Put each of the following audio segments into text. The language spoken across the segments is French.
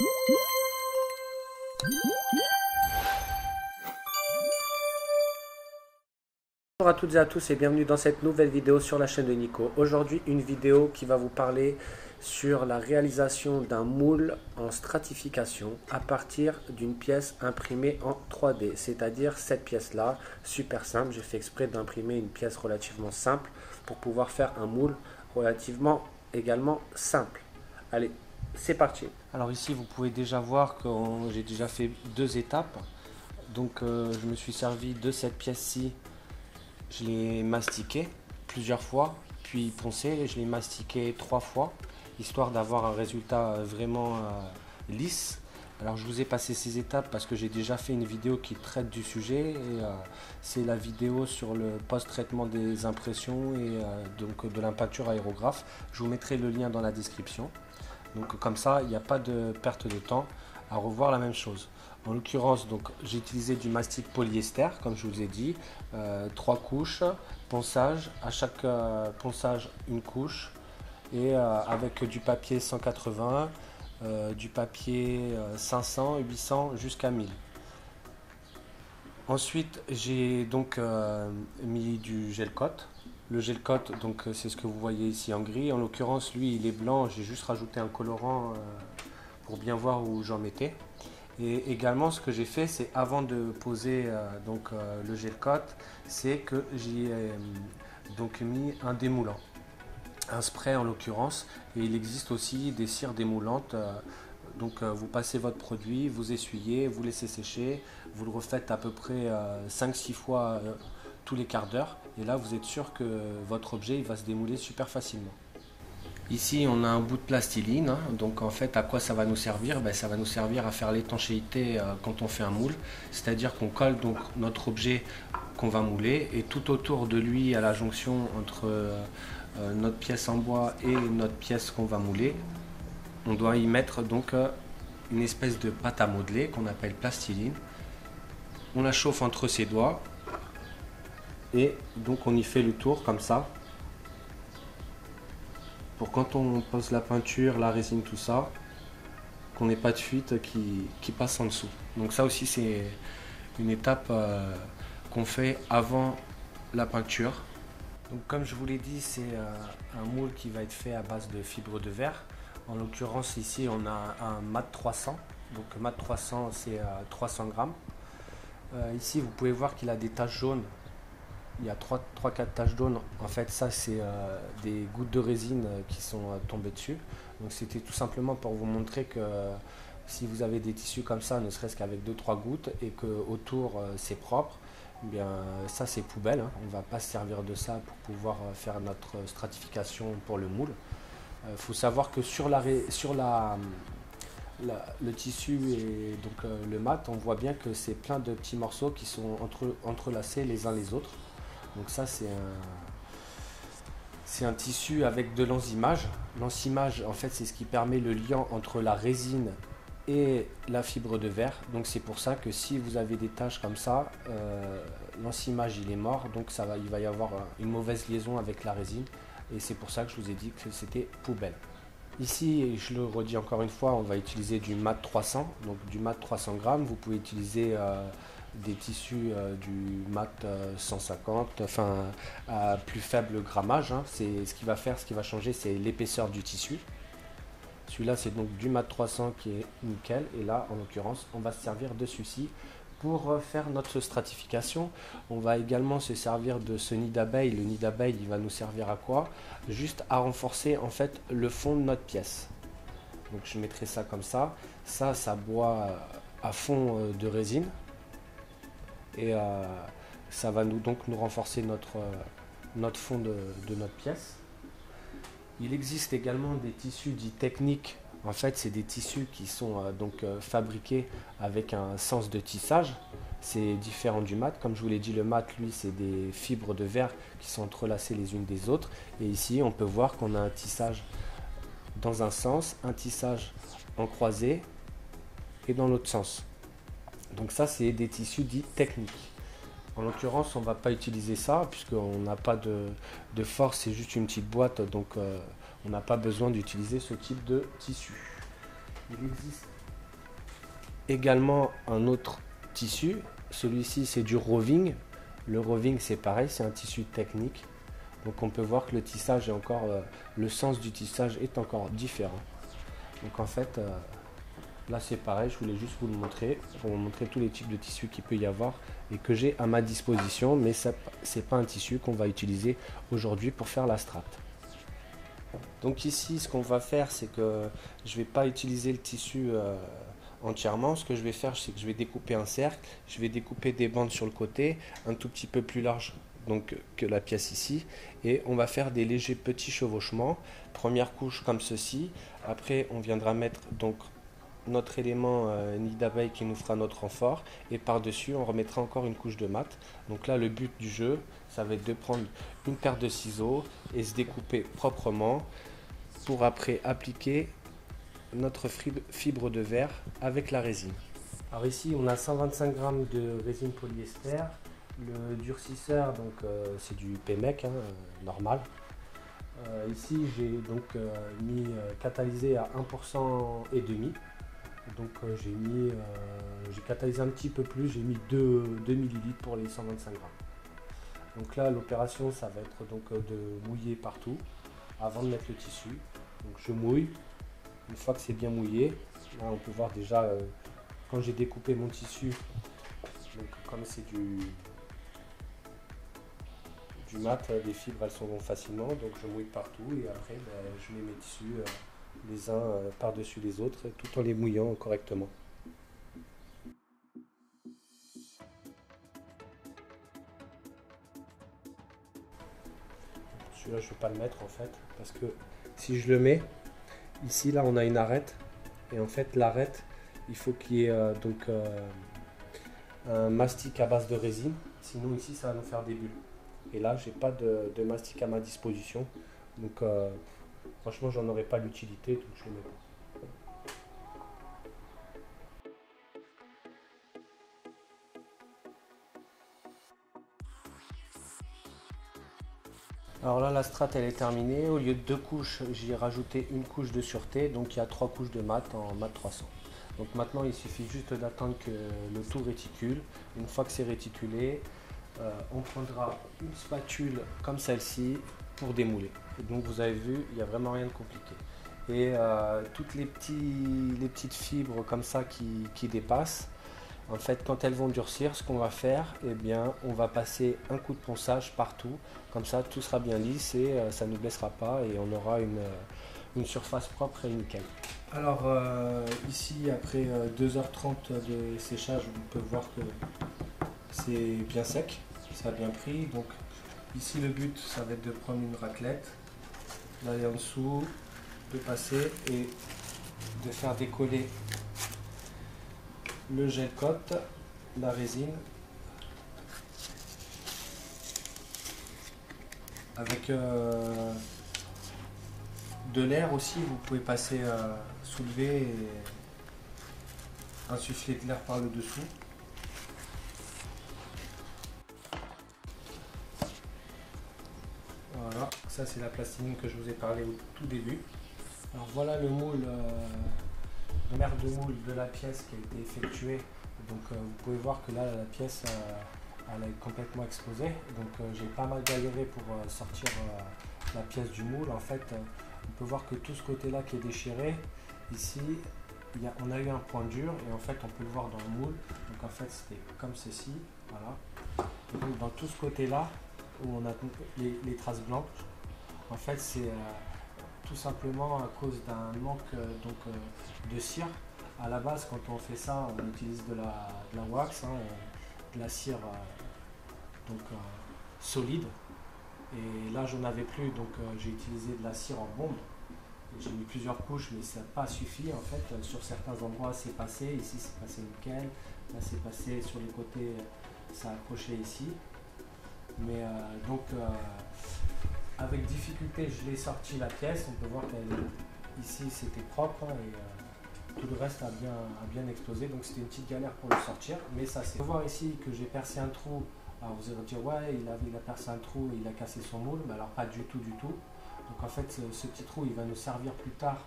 Bonjour à toutes et à tous et bienvenue dans cette nouvelle vidéo sur la chaîne de Nico. Aujourd'hui une vidéo qui va vous parler sur la réalisation d'un moule en stratification à partir d'une pièce imprimée en 3D, c'est-à-dire cette pièce là, super simple. J'ai fait exprès d'imprimer une pièce relativement simple pour pouvoir faire un moule relativement également simple. Allez, c'est parti. Alors ici vous pouvez déjà voir que j'ai déjà fait deux étapes. Donc je me suis servi de cette pièce-ci. Je l'ai mastiqué plusieurs fois, puis poncé. Je l'ai mastiqué 3 fois, histoire d'avoir un résultat vraiment lisse. Alors je vous ai passé ces étapes parce que j'ai déjà fait une vidéo qui traite du sujet. C'est la vidéo sur le post-traitement des impressions et donc de l'impacture aérographe. Je vous mettrai le lien dans la description. Donc comme ça, il n'y a pas de perte de temps à revoir la même chose. En l'occurrence, donc j'ai utilisé du mastic polyester, comme je vous ai dit, 3 couches, ponçage, à chaque ponçage une couche, et avec du papier 180, du papier 500, 800 jusqu'à 1000. Ensuite, j'ai donc mis du gel coat. Le gel coat, donc c'est ce que vous voyez ici en gris. En l'occurrence, lui, il est blanc. J'ai juste rajouté un colorant pour bien voir où j'en mettais. Et également, ce que j'ai fait, c'est avant de poser le gel coat, c'est que j'ai donc mis un démoulant, un spray en l'occurrence. Et il existe aussi des cires démoulantes. Vous passez votre produit, vous essuyez, vous laissez sécher, vous le refaites à peu près 5-6 fois tous les quarts d'heure. Et là, vous êtes sûr que votre objet il va se démouler super facilement. Ici, on a un bout de plastiline. Donc en fait, à quoi ça va nous servir? Ça va nous servir à faire l'étanchéité quand on fait un moule. C'est-à-dire qu'on colle donc notre objet qu'on va mouler et tout autour de lui, à la jonction entre notre pièce en bois et notre pièce qu'on va mouler, on doit y mettre donc une espèce de pâte à modeler qu'on appelle plastiline. On la chauffe entre ses doigts et donc on y fait le tour comme ça. Pour quand on pose la peinture, la résine, tout ça, qu'on n'ait pas de fuite qui passe en dessous. Donc ça aussi c'est une étape qu'on fait avant la peinture. Donc comme je vous l'ai dit, c'est un moule qui va être fait à base de fibres de verre. En l'occurrence ici on a un mat 300. Donc mat 300 c'est 300 grammes. Ici vous pouvez voir qu'il a des taches jaunes. Il y a 3-4 taches jaunes. En fait, ça, c'est des gouttes de résine qui sont tombées dessus. Donc, c'était tout simplement pour vous montrer que si vous avez des tissus comme ça, ne serait-ce qu'avec 2-3 gouttes, et que autour c'est propre, eh bien, ça, c'est poubelle. On ne va pas se servir de ça pour pouvoir faire notre stratification pour le moule. Il faut savoir que sur le tissu et donc le mat, on voit bien que c'est plein de petits morceaux qui sont entrelacés les uns les autres. Donc ça c'est un tissu avec de l'enzymage. L'enzymage en fait c'est ce qui permet le lien entre la résine et la fibre de verre. Donc c'est pour ça que si vous avez des taches comme ça, l'enzymage il est mort. Donc il va y avoir une mauvaise liaison avec la résine. Et c'est pour ça que je vous ai dit que c'était poubelle. Ici, je le redis encore une fois, on va utiliser du mat 300. Donc du mat 300 grammes. Vous pouvez utiliser des tissus du mat 150, enfin à plus faible grammage. C'est ce qui va changer, c'est l'épaisseur du tissu. Celui-là, c'est donc du mat 300 qui est nickel. Et là, en l'occurrence, on va se servir de celui-ci pour faire notre stratification. On va également se servir de ce nid d'abeille. Le nid d'abeille, il va nous servir à quoi? Juste à renforcer en fait le fond de notre pièce. Donc je mettrai ça comme ça. Ça boit à fond de résine. Et ça va nous renforcer notre fond de notre pièce. Il existe également des tissus dits techniques. En fait, c'est des tissus qui sont fabriqués avec un sens de tissage. C'est différent du mat. Comme je vous l'ai dit, le mat, lui, c'est des fibres de verre qui sont entrelacées les unes des autres. Et ici, on peut voir qu'on a un tissage dans un sens, un tissage en croisée et dans l'autre sens. Donc ça, c'est des tissus dits techniques. En l'occurrence, on ne va pas utiliser ça puisqu'on n'a pas de force, c'est juste une petite boîte, donc on n'a pas besoin d'utiliser ce type de tissu. Il existe également un autre tissu. Celui-ci, c'est du roving. Le roving, c'est pareil, c'est un tissu technique. Donc on peut voir que le tissage est encore, le sens du tissage est encore différent. Donc en fait, là c'est pareil, je voulais juste vous le montrer, pour vous montrer tous les types de tissus qu'il peut y avoir et que j'ai à ma disposition, mais ce n'est pas un tissu qu'on va utiliser aujourd'hui pour faire la strate. Donc ici, ce qu'on va faire, c'est que je ne vais pas utiliser le tissu entièrement. Ce que je vais faire, c'est que je vais découper un cercle, je vais découper des bandes sur le côté, un tout petit peu plus large donc, que la pièce ici, et on va faire des légers petits chevauchements. Première couche comme ceci, après on viendra mettre donc notre élément nid d'abeille qui nous fera notre renfort, et par-dessus on remettra encore une couche de mat. Donc là le but du jeu, ça va être de prendre une paire de ciseaux et se découper proprement pour après appliquer notre fibre de verre avec la résine. Alors ici on a 125 g de résine polyester. Le durcisseur, donc c'est du PMEC normal. Ici j'ai donc mis catalysé à 1% et demi. Donc j'ai catalysé un petit peu plus, j'ai mis 2 ml pour les 125 grammes. Donc là l'opération ça va être donc de mouiller partout avant de mettre le tissu. Donc je mouille, une fois que c'est bien mouillé, là on peut voir déjà quand j'ai découpé mon tissu, donc comme c'est du mat, les fibres elles s'en vont facilement, donc je mouille partout et après je mets mes tissus les uns par-dessus les autres tout en les mouillant correctement. Celui-là je ne vais pas le mettre en fait parce que si je le mets ici, là on a une arête et en fait l'arête il faut qu'il y ait un mastic à base de résine, sinon ici ça va nous faire des bulles. Et là, j'ai pas de mastic à ma disposition. Donc, franchement, j'en aurais pas l'utilité. Donc, je le mets pas. Alors là, la strate, elle est terminée. Au lieu de 2 couches, j'y ai rajouté une couche de sûreté. Donc, il y a 3 couches de mat en mat 300. Donc, maintenant, il suffit juste d'attendre que le tout réticule. Une fois que c'est réticulé, on prendra une spatule comme celle-ci pour démouler. Et donc vous avez vu, il n'y a vraiment rien de compliqué. Et toutes les petites fibres comme ça qui dépassent, en fait quand elles vont durcir, ce qu'on va faire, eh bien, on va passer un coup de ponçage partout. Comme ça tout sera bien lisse et ça ne nous blessera pas et on aura une surface propre et nickel. Alors ici après 2h30 de séchage, vous pouvez voir que c'est bien sec. Ça a bien pris, donc ici le but ça va être de prendre une raclette, d'aller en dessous, de passer et de faire décoller le gel cote, la résine, avec de l'air aussi, vous pouvez passer, soulever et insuffler de l'air par le dessous. Voilà, ça c'est la plastiline que je vous ai parlé au tout début. Alors voilà le moule, le mer de moule de la pièce qui a été effectuée. Donc vous pouvez voir que là la pièce elle est complètement exposée. Donc j'ai pas mal galéré pour sortir la pièce du moule. En fait, on peut voir que tout ce côté là qui est déchiré, ici on a eu un point dur et en fait on peut le voir dans le moule. Donc en fait c'était comme ceci, voilà. Et donc dans tout ce côté là, où on a les traces blanches, en fait c'est tout simplement à cause d'un manque de cire. À la base quand on fait ça on utilise de la wax, de la cire solide, et là j'en avais plus donc j'ai utilisé de la cire en bombe. J'ai mis plusieurs couches mais ça n'a pas suffi en fait. Sur certains endroits c'est passé, ici c'est passé nickel, là c'est passé sur les côtés, ça a accroché ici. Mais avec difficulté je l'ai sorti la pièce, on peut voir qu'ici c'était propre et tout le reste a bien explosé, donc c'était une petite galère pour le sortir, mais ça c'est. On peut voir ici que j'ai percé un trou. Alors vous allez dire ouais il a percé un trou et il a cassé son moule, mais alors pas du tout. Donc en fait ce petit trou il va nous servir plus tard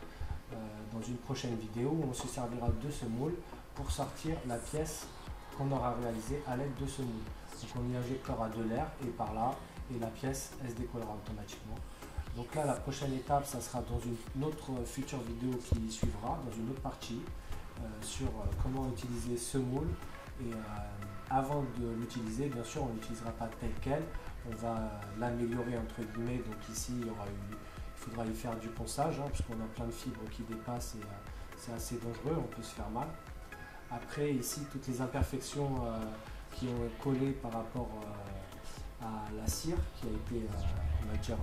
dans une prochaine vidéo où on se servira de ce moule pour sortir la pièce qu'on aura réalisée à l'aide de ce moule. Donc on y injectera de l'air et par là, et la pièce elle se décollera automatiquement. Donc là la prochaine étape, ça sera dans une autre future vidéo qui suivra, dans une autre partie, sur comment utiliser ce moule. Et avant de l'utiliser, bien sûr on ne l'utilisera pas tel quel, on va l'améliorer entre guillemets. Donc ici il faudra y faire du ponçage, hein, puisqu'on a plein de fibres qui dépassent et c'est assez dangereux, on peut se faire mal. Après ici toutes les imperfections qui ont collé par rapport à la cire qui a été, on va dire,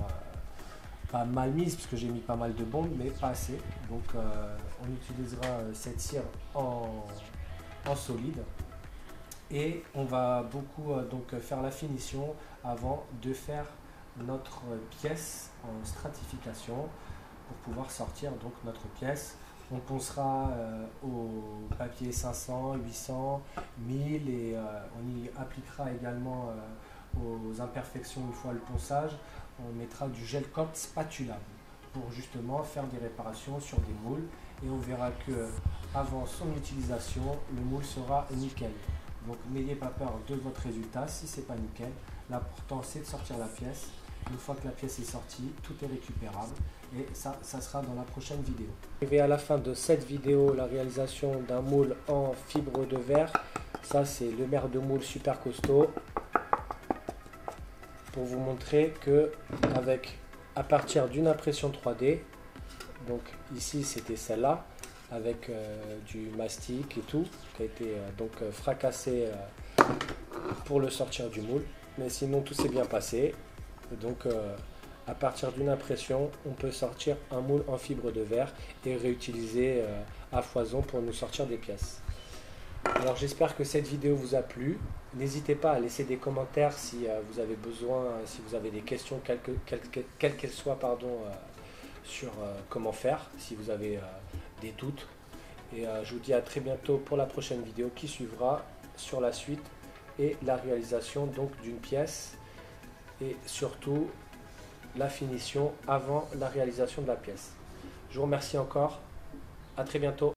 pas mal mise, puisque j'ai mis pas mal de bombes, mais pas assez. Donc on utilisera cette cire en solide. Et on va beaucoup donc faire la finition avant de faire notre pièce en stratification pour pouvoir sortir donc notre pièce. On poncera au papier 500, 800, 1000 et on y appliquera également aux imperfections une fois le ponçage. On mettra du gel coat spatulable pour justement faire des réparations sur des moules et on verra que avant son utilisation le moule sera nickel. Donc n'ayez pas peur de votre résultat si c'est pas nickel. L'important c'est de sortir la pièce. Une fois que la pièce est sortie, tout est récupérable et ça sera dans la prochaine vidéo. Arrivé à la fin de cette vidéo, la réalisation d'un moule en fibre de verre. Ça c'est le maire de moule super costaud. Pour vous montrer que à partir d'une impression 3D, donc ici c'était celle-là, avec du mastic et tout, qui a été donc fracassé pour le sortir du moule. Mais sinon tout s'est bien passé. Donc à partir d'une impression, on peut sortir un moule en fibre de verre et réutiliser à foison pour nous sortir des pièces. Alors j'espère que cette vidéo vous a plu. N'hésitez pas à laisser des commentaires si vous avez besoin, si vous avez des questions, quelles qu'elles soient, sur comment faire, si vous avez des doutes. Et je vous dis à très bientôt pour la prochaine vidéo qui suivra sur la suite et la réalisation donc d'une pièce et surtout la finition avant la réalisation de la pièce. Je vous remercie encore, à très bientôt.